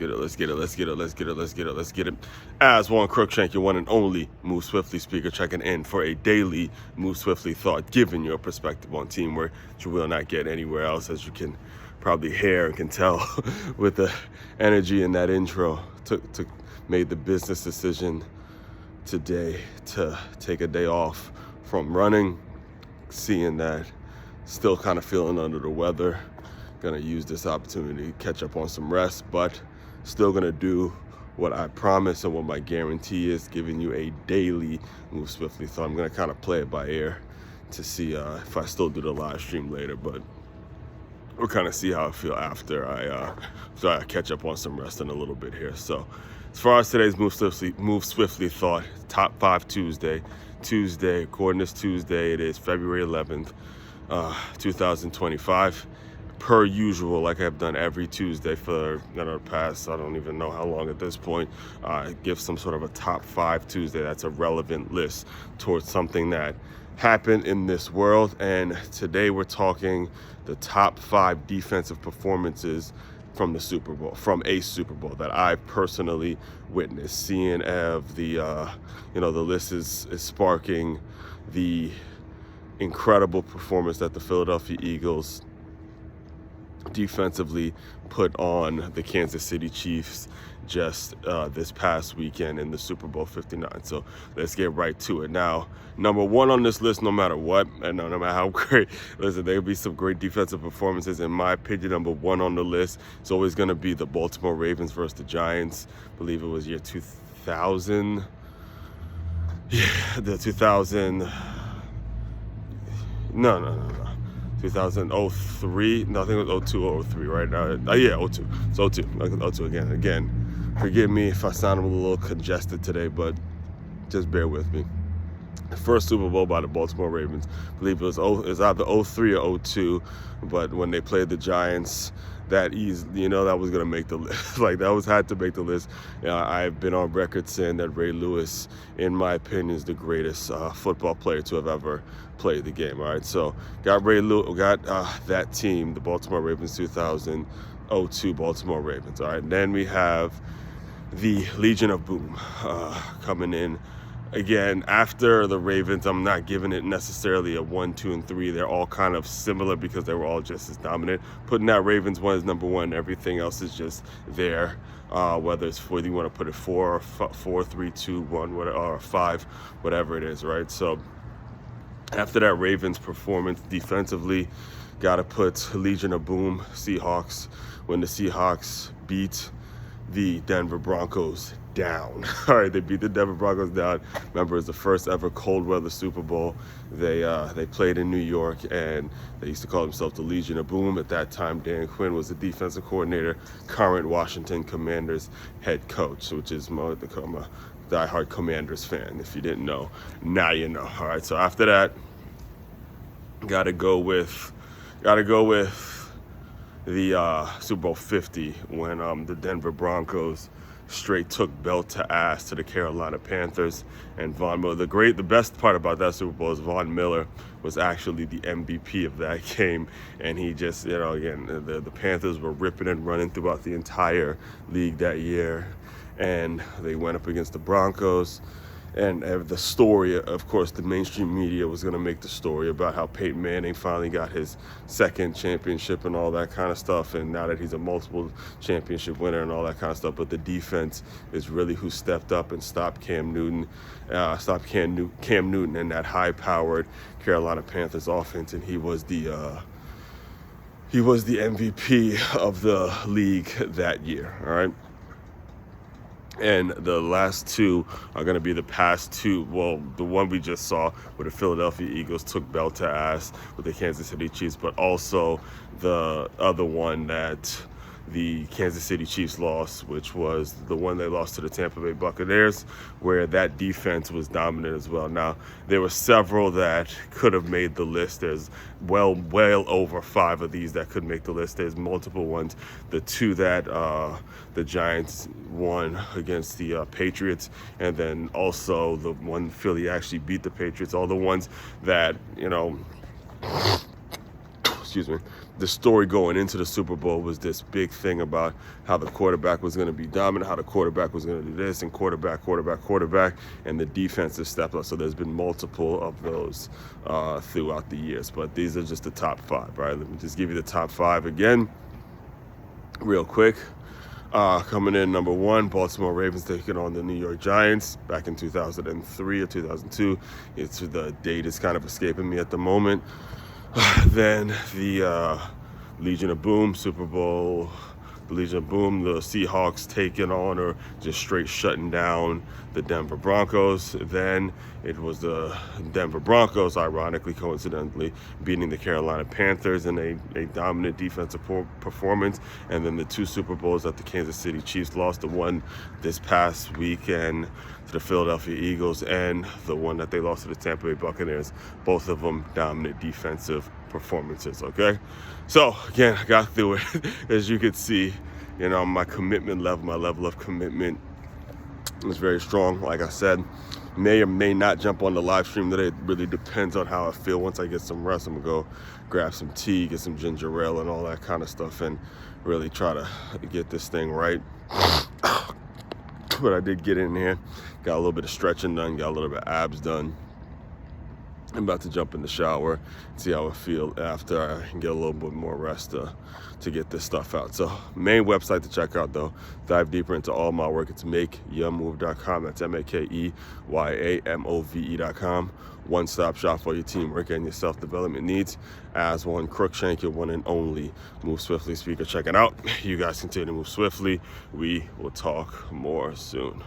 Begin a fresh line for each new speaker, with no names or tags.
Let's get it. Let's get it. Let's get it. Let's get it. Let's get it. As Warren Crookshank, your one and only Move Swiftly speaker, checking in for a daily Move Swiftly thought, giving your perspective on teamwork that you will not get anywhere else, as you can probably hear and can tell with the energy in that intro. Made the business decision today to take a day off from running, seeing that still kind of feeling under the weather. Gonna use this opportunity to catch up on some rest, but still gonna do what I promise and what my guarantee is, giving you a daily Move Swiftly thought. I'm gonna kind of play it by ear to see if I still do the live stream later, but we'll kind of see how I feel after I catch up on some rest in a little bit here. So as far as today's Move Swiftly thought, top 5 Tuesday, according to this Tuesday, it is February 11th, 2025. Per usual, like I've done every Tuesday for the past, I don't even know how long at this point, give some sort of a top 5 Tuesday that's a relevant list towards something that happened in this world. And today we're talking the top 5 defensive performances from the Super Bowl, from a Super Bowl that I personally witnessed. Seeing the list is sparking the incredible performance that the Philadelphia Eagles defensively put on the Kansas City Chiefs just this past weekend in the Super Bowl 59. So let's get right to it. Now, number one on this list, no matter what, and no matter how great, listen, there'll be some great defensive performances. In my opinion, number one on the list is always going to be the Baltimore Ravens versus the Giants. I believe it was year 2000. Yeah, the 2000. No. 2003, no, I think it was 02 or 03 right now. Yeah, 02. It's 02 again. Again, forgive me if I sound a little congested today, but just bear with me. The first Super Bowl by the Baltimore Ravens, I believe it was either 03 or 02, but when they played the Giants, that was going to make the list. Had to make the list. I've been on record saying that Ray Lewis, in my opinion, is the greatest football player to have ever played the game. All right, so got that team, the Baltimore Ravens, 2002 Baltimore Ravens. All right, and then we have the Legion of Boom coming in. Again, after the Ravens, I'm not giving it necessarily a 1, 2, and 3. They're all kind of similar because they were all just as dominant. Putting that Ravens one as number one, everything else is just there. Whether it's whether you want to put it 4, 3, 2, 1, or 5, whatever it is, right? So after that Ravens performance defensively, got to put Legion of Boom, Seahawks, when the Seahawks beat the Denver Broncos down. All right, they beat the Denver Broncos down. Remember, it's the first ever cold weather Super Bowl. They played in New York, and they used to call themselves the Legion of Boom. At that time, Dan Quinn was the defensive coordinator, current Washington Commanders head coach, which is I'm a diehard Commanders fan. If you didn't know, now you know. All right, so after that, gotta go with the Super Bowl 50 when the Denver Broncos straight took belt to ass to the Carolina Panthers. And Von Miller, the best part about that Super Bowl is Von Miller was actually the MVP of that game. And he just, again, the Panthers were ripping and running throughout the entire league that year. And they went up against the Broncos. And the story, of course, the mainstream media was going to make the story about how Peyton Manning finally got his second championship and all that kind of stuff. And now that he's a multiple championship winner and all that kind of stuff. But the defense is really who stepped up and stopped Cam Newton and that high-powered Carolina Panthers offense. And he was the MVP of the league that year, all right? And the last two are going to be the past two. Well, the one we just saw where the Philadelphia Eagles took belt to ass with the Kansas City Chiefs, but also the other one that the Kansas City Chiefs lost, which was the one they lost to the Tampa Bay Buccaneers, where that defense was dominant as well. Now, there were several that could have made the list. There's well over 5 of these that could make the list. There's multiple ones. The 2 that the Giants won against the Patriots, and then also the one Philly actually beat the Patriots. All the ones that, excuse me, the story going into the Super Bowl was this big thing about how the quarterback was going to be dominant, how the quarterback was going to do this, and quarterback, and the defensive step up. So there's been multiple of those throughout the years, but these are just the top 5, right? Let me just give you the top 5 again, real quick. Coming in number 1, Baltimore Ravens taking on the New York Giants back in 2003 or 2002. The date is kind of escaping me at the moment. Then the Legion of Boom Super Bowl, the Legion of Boom, the Seahawks taking on or just straight shutting down the Denver Broncos. Then it was the Denver Broncos, ironically, coincidentally, beating the Carolina Panthers in a dominant defensive performance. And then the 2 Super Bowls that the Kansas City Chiefs lost, the one this past weekend to the Philadelphia Eagles and the one that they lost to the Tampa Bay Buccaneers, both of them dominant defensive performances, okay? So, again, I got through it. As you can see, you know, my level of commitment is very strong. Like I said, may or may not jump on the live stream today. It really depends on how I feel. Once I get some rest, I'm gonna go grab some tea, get some ginger ale and all that kind of stuff, and really try to get this thing right. But I did get in here, got a little bit of stretching done, got a little bit of abs done. I'm about to jump in the shower, see how I feel after I get a little bit more rest to get this stuff out. So main website to check out, though, dive deeper into all my work. It's makeyourmove.com. That's makeyourmove.com. One-stop shop for your teamwork and your self-development needs. As one, Crookshank, your one and only Move Swiftly speaker. Check it out. You guys continue to move swiftly. We will talk more soon.